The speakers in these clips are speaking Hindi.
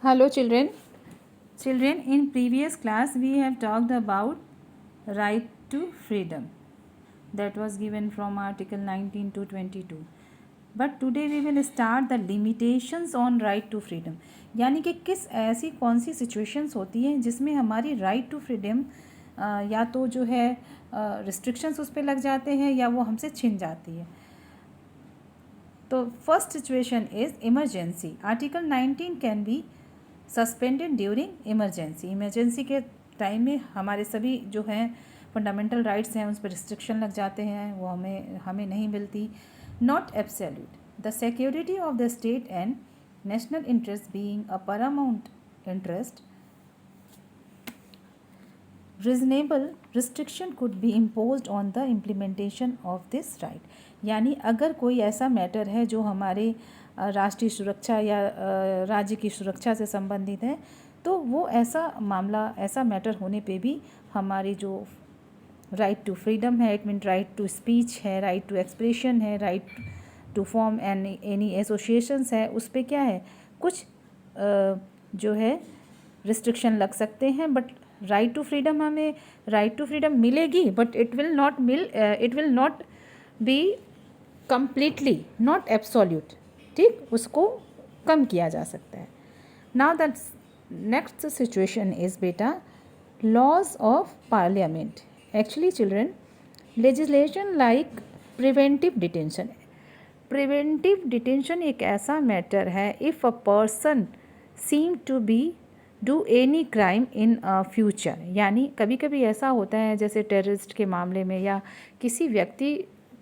Hello children. Children, in previous class we have talked about right to freedom. That was given from article 19 to 22. But today we will start the limitations on right to freedom. यानी कि किस ऐसी कौन सी सिचुएशंस होती हैं जिसमें हमारी राइट टू फ्रीडम या तो जो है रिस्ट्रिक्शंस उस पर लग जाते हैं या वो हमसे छिन जाती है. तो first situation is emergency. Article 19 can be suspended during emergency के टाइम में हमारे सभी जो हैं फंडामेंटल राइट्स हैं उस पर रिस्ट्रिक्शन लग जाते हैं, वो हमें नहीं मिलती. Not absolute. The security of the state and national interest being a Paramount interest, reasonable restriction could be imposed on the implementation of this right. यानी अगर कोई ऐसा मैटर है जो हमारे राष्ट्रीय सुरक्षा या राज्य की सुरक्षा से संबंधित है, तो वो ऐसा मामला, ऐसा मैटर होने पे भी हमारी जो राइट टू फ्रीडम है, it mean right to speech है, राइट टू एक्सप्रेशन है, right to form any associations है, उस पर क्या है, कुछ जो है रिस्ट्रिक्शन लग सकते हैं. बट राइट टू फ्रीडम, हमें राइट टू फ्रीडम मिलेगी, but it will not be completely, not absolute. ठीक, उसको कम किया जा सकता है. Now the next situation is बेटा laws of parliament. Actually children, legislation like preventive detention. Preventive detention एक ऐसा मैटर है if a person seem to be do any crime in future. यानी कभी कभी ऐसा होता है जैसे टेररिस्ट के मामले में, या किसी व्यक्ति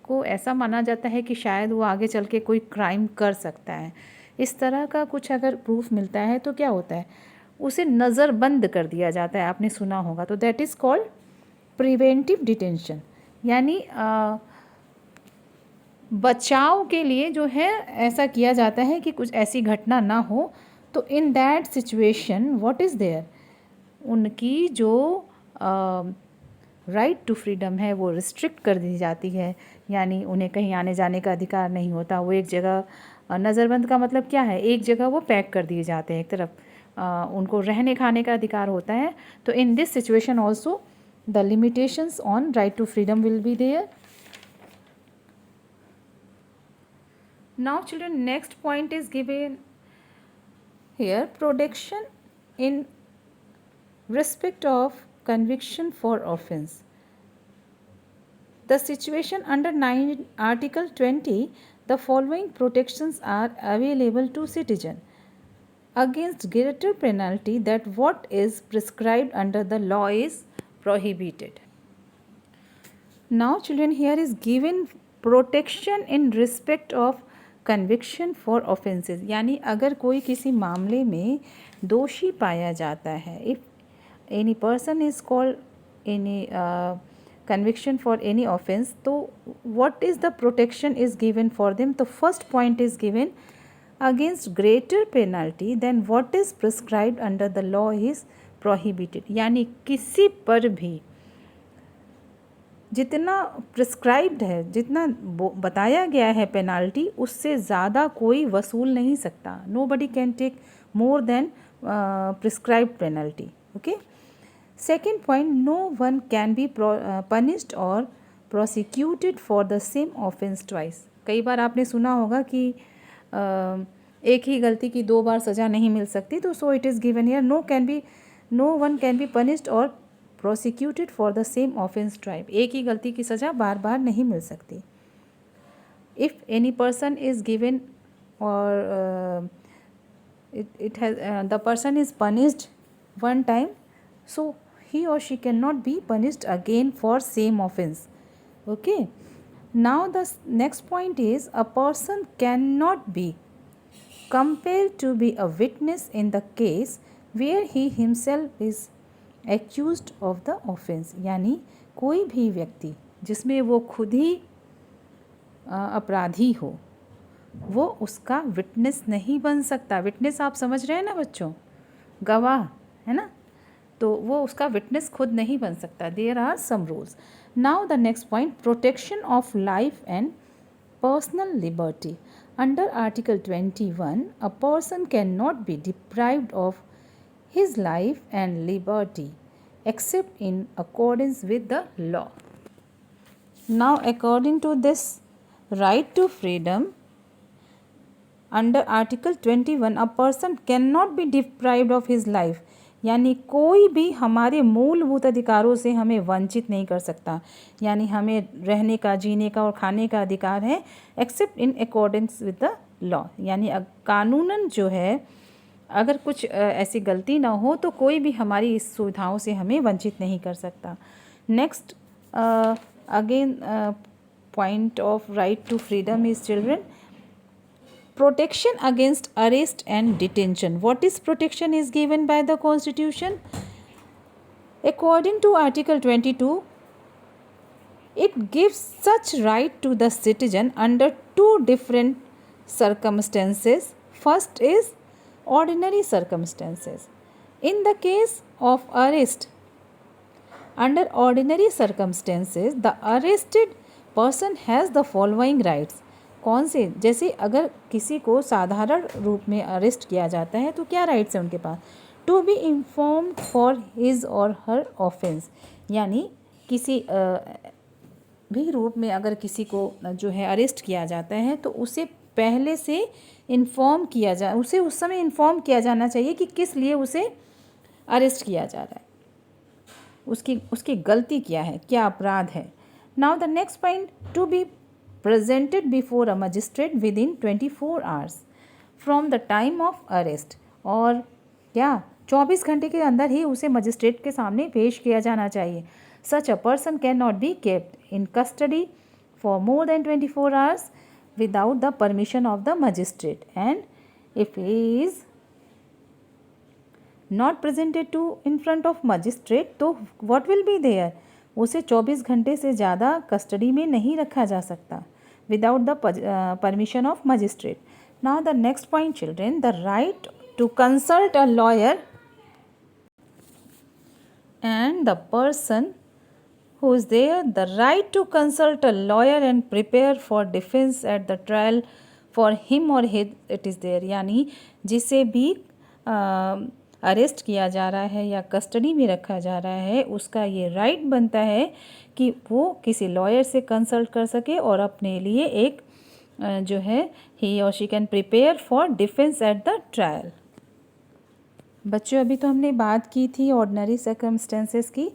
को ऐसा माना जाता है कि शायद वो आगे चल के कोई क्राइम कर सकता है. इस तरह का कुछ अगर प्रूफ मिलता है तो क्या होता है, उसे नज़रबंद कर दिया जाता है. आपने सुना होगा. तो that is called preventive detention. यानी बचाव के लिए जो है ऐसा किया जाता है कि कुछ ऐसी घटना ना हो. तो in that situation what is there, उनकी जो राइट टू फ्रीडम है वो रिस्ट्रिक्ट कर दी जाती है. यानी उन्हें कहीं आने जाने का अधिकार नहीं होता. वो एक जगह, नज़रबंद का मतलब क्या है, एक जगह वो पैक कर दिए जाते हैं एक तरफ. उनको रहने खाने का अधिकार होता है. तो in this situation also the limitations on right to freedom will be there. Now children, next point is given here, protection in respect of conviction for offense. The situation under Article 20, the following protections are available to citizen against greater penalty that what is prescribed under the law is prohibited. Now children, here is given protection in respect of conviction for offences. यानी अगर कोई किसी मामले में दोषी पाया जाता है, if any person is called any conviction for any offence, तो what is the protection is given for them. तो first point is given against greater penalty than what is prescribed under the law is prohibited. यानी किसी पर भी जितना प्रिस्क्राइब्ड है, जितना बताया गया है पेनाल्टी, उससे ज़्यादा कोई वसूल नहीं सकता. Nobody can take more than prescribed penalty. Okay. Second point, no one can be punished और prosecuted for the same offence twice. कई बार आपने सुना होगा कि एक ही गलती की 2 बार सज़ा नहीं मिल सकती. तो so it is given here, no one can be punished और prosecuted for the same offence tribe. एक ही गलती की सज़ा बार बार नहीं मिल सकती. If any person is given और it has the person is punished one time, so he or she cannot be punished again for same offense. Okay. Now the next point is a person cannot be compelled to be a witness in the case where he himself is accused of the offence. यानी कोई भी व्यक्ति जिसमें वो खुद ही अपराधी हो, वो उसका विटनेस नहीं बन सकता. विटनेस आप समझ रहे हैं ना बच्चों, गवाह है ना. तो वो उसका विटनेस खुद नहीं बन सकता. There are some rules. Now the next point, protection of life and personal liberty. Under Article 21, a person cannot be deprived of his life and liberty except in accordance with the law. Now, according to this right to freedom, under Article 21, a person cannot be deprived of his life, यानी कोई भी हमारे मूलभूत अधिकारों से हमें वंचित नहीं कर सकता, यानी हमें रहने का, जीने का और खाने का अधिकार है accept in accordance with the law, यानी कानूनन जो है अगर कुछ ऐसी गलती ना हो तो कोई भी हमारी इस सुविधाओं से हमें वंचित नहीं कर सकता. Next again point of right to freedom is children, protection against arrest and detention. What is protection is given by the Constitution? According to Article 22, it gives such right to the citizen under two different circumstances. First is ordinary circumstances. In the case of arrest, under ordinary circumstances, the arrested person has the following rights. कौन से? जैसे अगर किसी को साधारण रूप में अरेस्ट किया जाता है तो क्या राइट्स हैं उनके पास? To be informed for his और हर ऑफेंस, यानी किसी भी रूप में अगर किसी को जो है अरेस्ट किया जाता है तो उसे पहले से इन्फॉर्म किया जा, उसे उस समय इन्फॉर्म किया जाना चाहिए कि किस लिए उसे अरेस्ट किया जा रहा है, उसकी गलती क्या है, क्या अपराध है. Now the next point, to be presented before a magistrate within 24 hours from the time of arrest. और क्या 24 घंटे के अंदर ही उसे मजिस्ट्रेट के सामने पेश किया जाना चाहिए. Such a person cannot be kept in custody for more than 24 hours without the permission of the magistrate, and if he is not presented to in front of magistrate तो what will be there? उसे 24 घंटे से ज़्यादा कस्टडी में नहीं रखा जा सकता without the permission of magistrate. Now the next point children, the right to consult a lawyer and the person who is there, the right to consult a lawyer and prepare for defense at the trial for him or his it is there, यानी जिसे भी अरेस्ट किया जा रहा है या कस्टडी में रखा जा रहा है उसका ये राइट बनता है कि वो किसी लॉयर से कंसल्ट कर सके और अपने लिए एक जो है ही और she can prepare for defence at the trial. बच्चों अभी तो हमने बात की थी ऑर्डिनरी सर्कमस्टेंसेस की.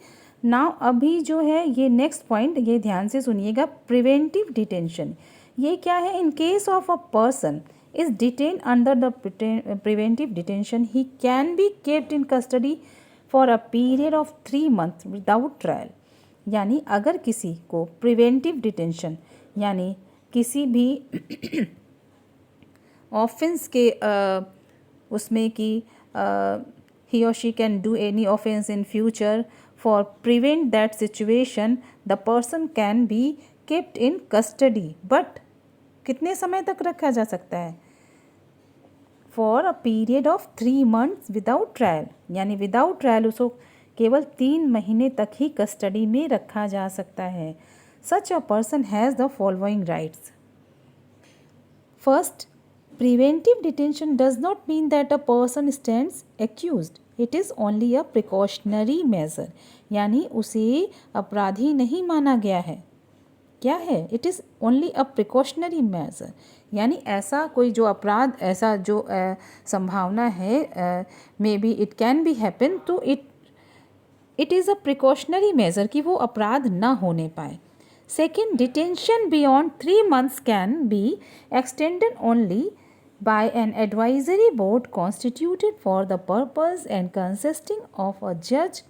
नाउ अभी जो है ये नेक्स्ट पॉइंट, ये ध्यान से सुनिएगा, प्रिवेंटिव डिटेंशन. ये क्या है? In case of a person is detained under the preventive detention, he can be kept in custody for a period of 3 months without trial. यानी अगर किसी को प्रिवेंटिव डिटेंशन यानी किसी भी ऑफेंस के उसमें कि he or she can do any offense in future, for prevent that situation the person can be kept in custody, but कितने समय तक रखा जा सकता है? For a period of 3 months without trial, यानी विदाउट ट्रायल उसको केवल 3 महीने तक ही कस्टडी में रखा जा सकता है. Such a person has the following rights. First, preventive detention does not mean that a person stands accused, it is only a precautionary measure, यानी उसे अपराधी नहीं माना गया है. क्या है? It is only a precautionary measure, यानी ऐसा कोई जो अपराध, ऐसा जो संभावना है may be it can be happen, तो it is a precautionary measure कि वो अपराध ना होने पाए. Second, detention beyond 3 months can be extended only by an advisory board constituted for the purpose and consisting of a judge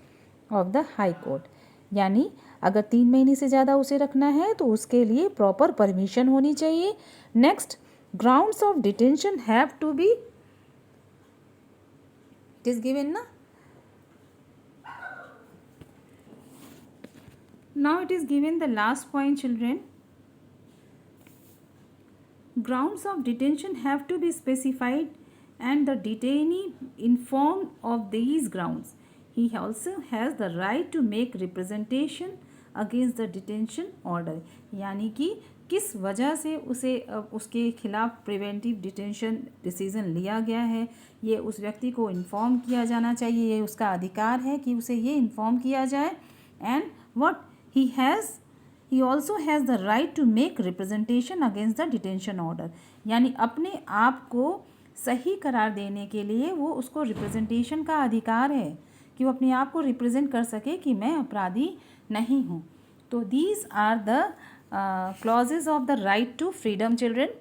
of the high court. यानी अगर 3 महीने से ज़्यादा उसे रखना है तो उसके लिए प्रॉपर परमिशन होनी चाहिए. Next, grounds of detention have to be, it is given ना. Now it is given the last point children. Grounds of detention have to be specified and the detainee informed of these grounds. He also has the right to make representation against the detention order. यानी कि किस वजह से उसे उसके खिलाफ प्रिवेंटिव डिटेंशन डिसीज़न लिया गया है, ये उस व्यक्ति को इन्फॉर्म किया जाना चाहिए, ये उसका अधिकार है कि उसे ये इन्फॉर्म किया जाए। And what he also has the right to make representation against the detention order, यानी अपने आप को सही करार देने के लिए वो उसको रिप्रेजेंटेशन का अधिकार है कि वो अपने आप को रिप्रेजेंट कर सके कि मैं अपराधी नहीं हूँ। तो these are the clauses of the right to freedom, children.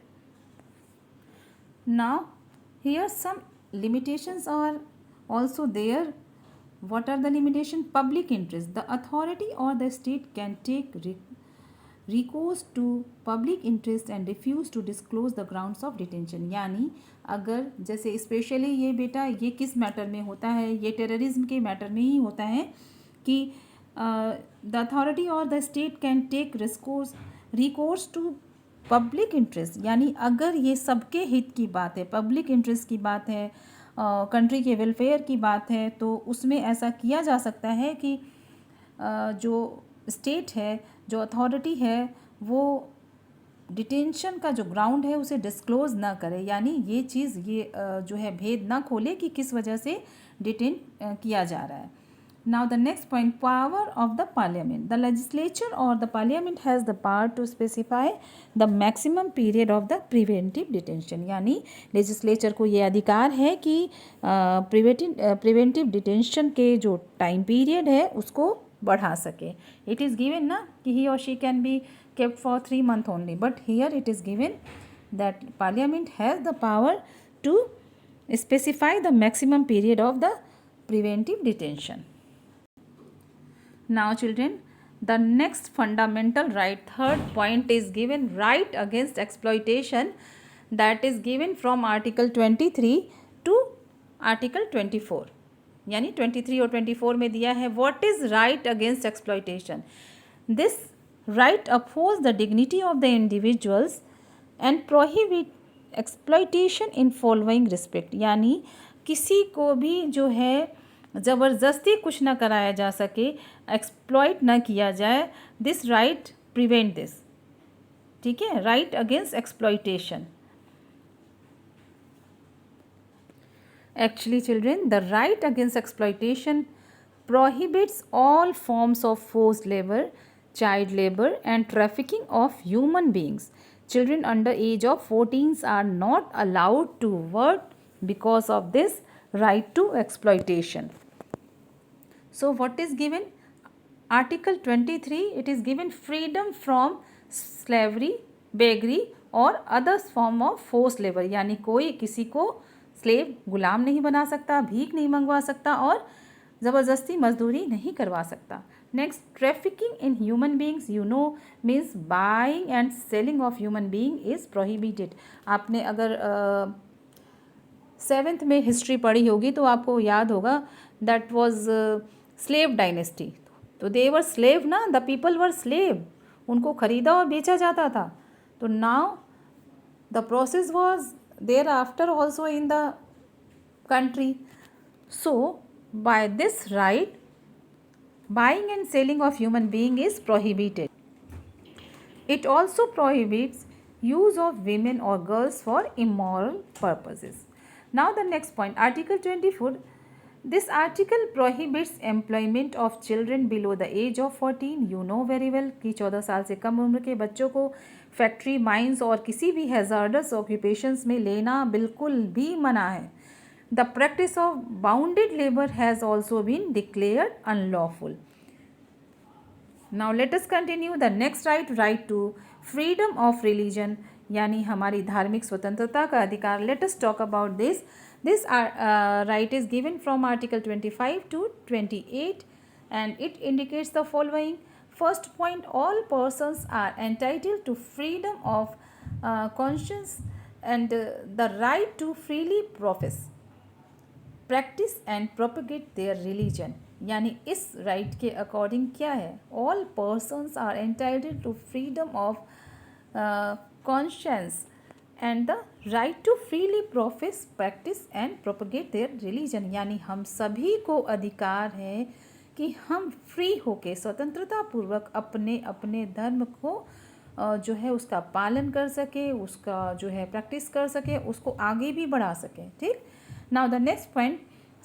Now here some limitations are also there. What are the limitations? Public interest. The authority or the state can take recourse to public interest and refuse to disclose the grounds of detention. यानी अगर जैसे स्पेशली ये बेटा ये किस मैटर में होता है, ये टेररिज्म के मैटर में ही होता है कि द अथॉरिटी और the state can take recourse to public interest, यानी अगर ये सबके हित की बात है, पब्लिक इंटरेस्ट की बात है, कंट्री के वेलफेयर की बात है, तो उसमें ऐसा किया जा सकता है कि जो स्टेट है, जो अथॉरिटी है, वो डिटेंशन का जो ग्राउंड है उसे डिस्क्लोज़ ना करे, यानी ये चीज़ ये जो है भेद ना खोले कि किस वजह से डिटेन किया जा रहा है। Now the next point, power of the parliament. The legislature or the parliament has the power to specify the maximum period of the preventive detention. यानी legislature को ये अधिकार है कि preventive detention के जो time period है उसको बढ़ा सके. It is given ना कि he or she can be kept for 3 months only, but here it is given that parliament has the power to specify the maximum period of the preventive detention. Now children, the next fundamental right, third point is given, right against exploitation, that is given from article 23 to article 24, यानी 23 और 24 में दिया है what is right against exploitation. This right upholds the dignity of the individuals and prohibit exploitation in following respect, यानी किसी को भी जो है ज़बरदस्ती कुछ ना कराया जा सके, एक्सप्लॉइट ना किया जाए, दिस राइट प्रिवेंट दिस, ठीक है, right against exploitation. Actually children, the right against exploitation prohibits all forms of forced labor, child labor and trafficking of human beings. Children under age of 14 are not allowed to work because of this right to exploitation. So what is given? Article 23, it is given freedom from slavery, beggary और others form of forced labor, यानी कोई किसी को स्लेव गुलाम नहीं बना सकता, भीख नहीं मंगवा सकता और ज़बरदस्ती मजदूरी नहीं करवा सकता. Next, trafficking in human beings, you know means buying and selling of human being is prohibited. आपने अगर 7th में हिस्ट्री पढ़ी होगी तो आपको याद होगा दैट वॉज स्लेव डायनेस्टी. तो दे वर स्लेव ना, द पीपल वर स्लेव, उनको ख़रीदा और बेचा जाता था. तो now the process was there after also in the country. So by this right buying and selling of human being is prohibited. It also prohibits use of women or girls for immoral purposes. Now the next point, Article 24. This article prohibits employment of children below the age of 14. You know very well कि 14 साल से कम उम्र के बच्चों को फैक्ट्री, माइंस और किसी भी हैज़ार्डस ऑक्यूपेशंस में लेना बिल्कुल भी मना है. The practice of bounded labor has also been declared unlawful. Now let us continue the next right, right to freedom of religion, यानी हमारी धार्मिक स्वतंत्रता का अधिकार. Let us talk about this. This right is given from Article 25 to 28 and it indicates the following. First point, all persons are entitled to freedom of conscience and the right to freely profess, practice and propagate their religion. यानी इस राइट के अकॉर्डिंग क्या है? All persons are entitled to freedom of conscience and the right to freely profess, practice and propagate their religion. यानी हम सभी को अधिकार है कि हम फ्री होके स्वतंत्रता पूर्वक अपने अपने धर्म को जो है उसका पालन कर सके, उसका जो है प्रैक्टिस कर सके, उसको आगे भी बढ़ा सके। ठीक। Now the next point,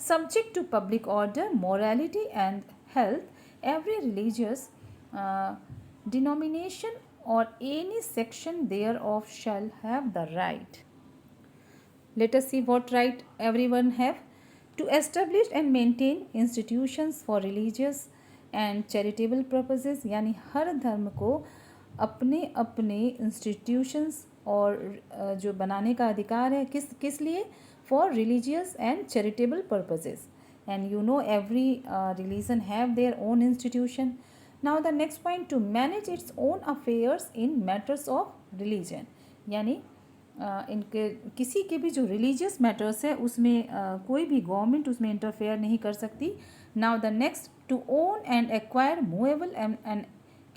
subject to public order, morality and health, every religious denomination or any section thereof shall have the right. Let us see what right everyone have. To establish and maintain institutions for religious and charitable purposes, यानी हर धर्म को अपने अपने institutions और जो बनाने का अधिकार है किस किस लिए, for religious and charitable purposes. And you know every religion have their own institution. Now the next point, to manage its own affairs in matters of religion, यानी इनके किसी के भी जो रिलीजियस मैटर्स है उसमें कोई भी गवर्नमेंट उसमें इंटरफेयर नहीं कर सकती। Now the next, to own and acquire movable and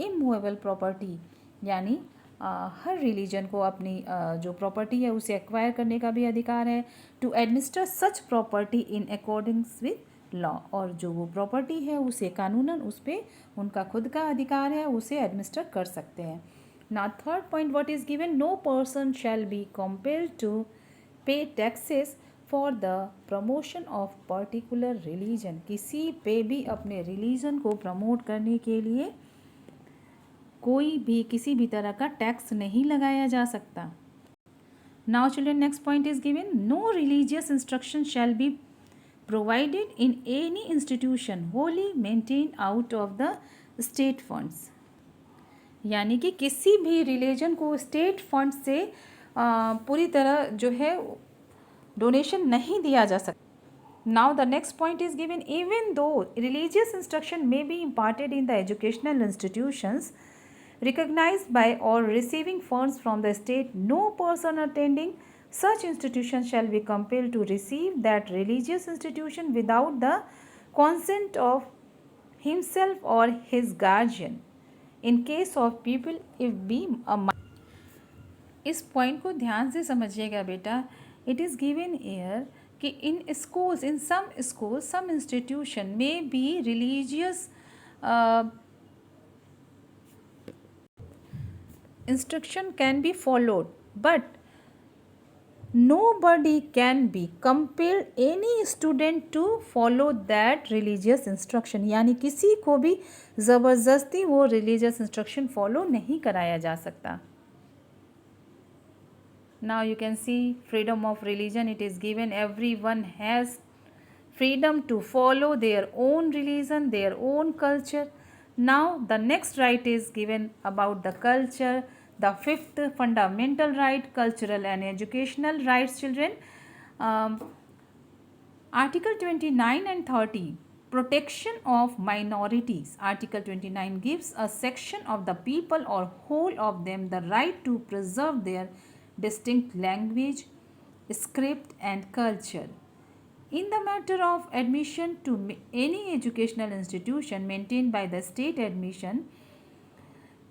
immovable property, यानी हर रिलीजन को अपनी जो प्रॉपर्टी है उसे एक्वायर करने का भी अधिकार है। To administer such property in accordings with law, और जो वो प्रॉपर्टी है उसे कानूनन उस पर उनका खुद का अधिकार है, उसे एडमिनिस्टर कर सकते हैं। Now third point, what is given, no person shall be compelled to pay taxes for the promotion of particular religion, किसी पे भी अपने रिलीजन को प्रमोट करने के लिए कोई भी किसी भी तरह का टैक्स नहीं लगाया जा सकता। Now children, next point is given, no religious instruction shall be provided in any institution wholly maintained out of the state funds, यानी कि किसी भी रिलीजन को स्टेट फंड से पूरी तरह जो है डोनेशन नहीं दिया जा सकता। Now the next point is given, even though religious instruction may be imparted in the educational institutions recognized by or receiving funds from the state, no person attending such institution shall be compelled to receive that religious institution without the consent of himself or his guardian. In case of people if be a, इस पॉइंट को ध्यान से समझिएगा बेटा। इट इज़ गिवन एयर कि in schools, in some schools, some institution में be religious instruction can be followed, but nobody can be compelled any student to follow that religious instruction, यानी किसी को भी ज़बरदस्ती वो religious instruction follow नहीं कराया जा सकता। Now you can see freedom of religion, it is given everyone has freedom to follow their own religion, their own culture. Now the next right is given about the culture, the fifth fundamental right, cultural and educational rights, children. Article 29 and 30, protection of minorities. Article 29 gives a section of the people or whole of them the right to preserve their distinct language, script and culture. In the matter of admission to any educational institution maintained by the state, admission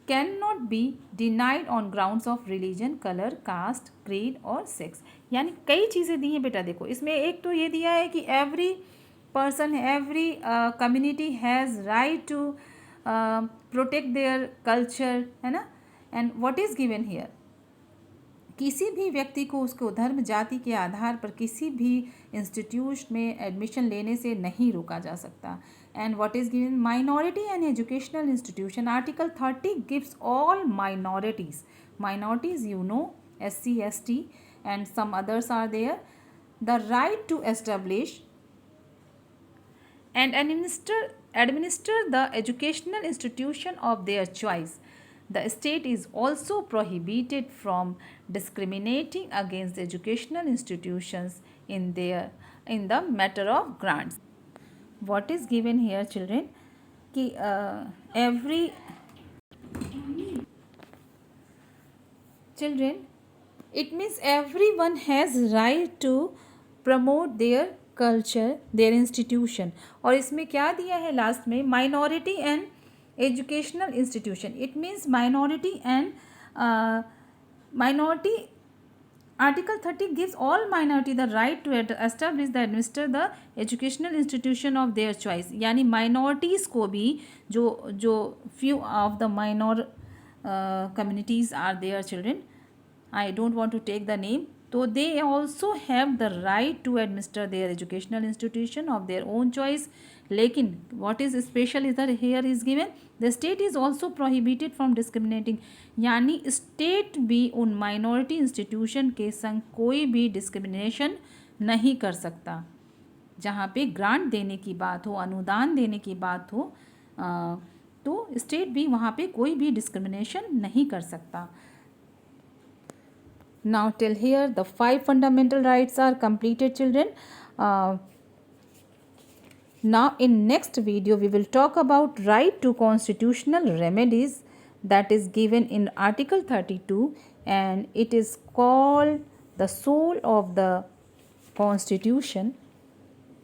cannot be denied on grounds of religion, color, caste, creed और sex. यानी कई चीज़ें दी हैं बेटा। देखो इसमें एक तो ये दिया है कि every person, every community has right to protect their culture, है ना। and what is given here, किसी भी व्यक्ति को उसको धर्म जाति के आधार पर किसी भी इंस्टीट्यूट में एडमिशन लेने से नहीं रोका जा सकता। And what is given, minority and educational institution, article 30 gives all minorities you know, SC, ST and some others are there, the right to establish and administer the educational institution of their choice. The state is also prohibited from discriminating against educational institutions in the matter of grants. What is given here, children, कि every children, it means everyone has right to promote their culture, their institution. और इसमें क्या दिया है लास्ट में, minority and educational institution. It means minority and minority. Article 30 gives all minority the right to establish the administer the educational institution of their choice. यानी minorities को भी जो few of the communities are there, children. I don't want to take the name. So they also have the right to administer their educational institution of their own choice. लेकिन what is special is that here is given the state is also prohibited from discriminating, यानी state भी उन minority institution के संग कोई भी discrimination नहीं कर सकता. जहाँ पे ग्रांट देने की बात हो, अनुदान देने की बात हो, तो स्टेट भी वहाँ पे कोई भी डिस्क्रिमिनेशन नहीं कर सकता. Now till here the 5 fundamental rights are completed, children. Now in next video we will talk about right to constitutional remedies that is given in Article 32, and it is called the soul of the Constitution.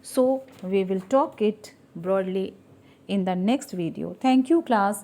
So we will talk it broadly in the next video. Thank you, class.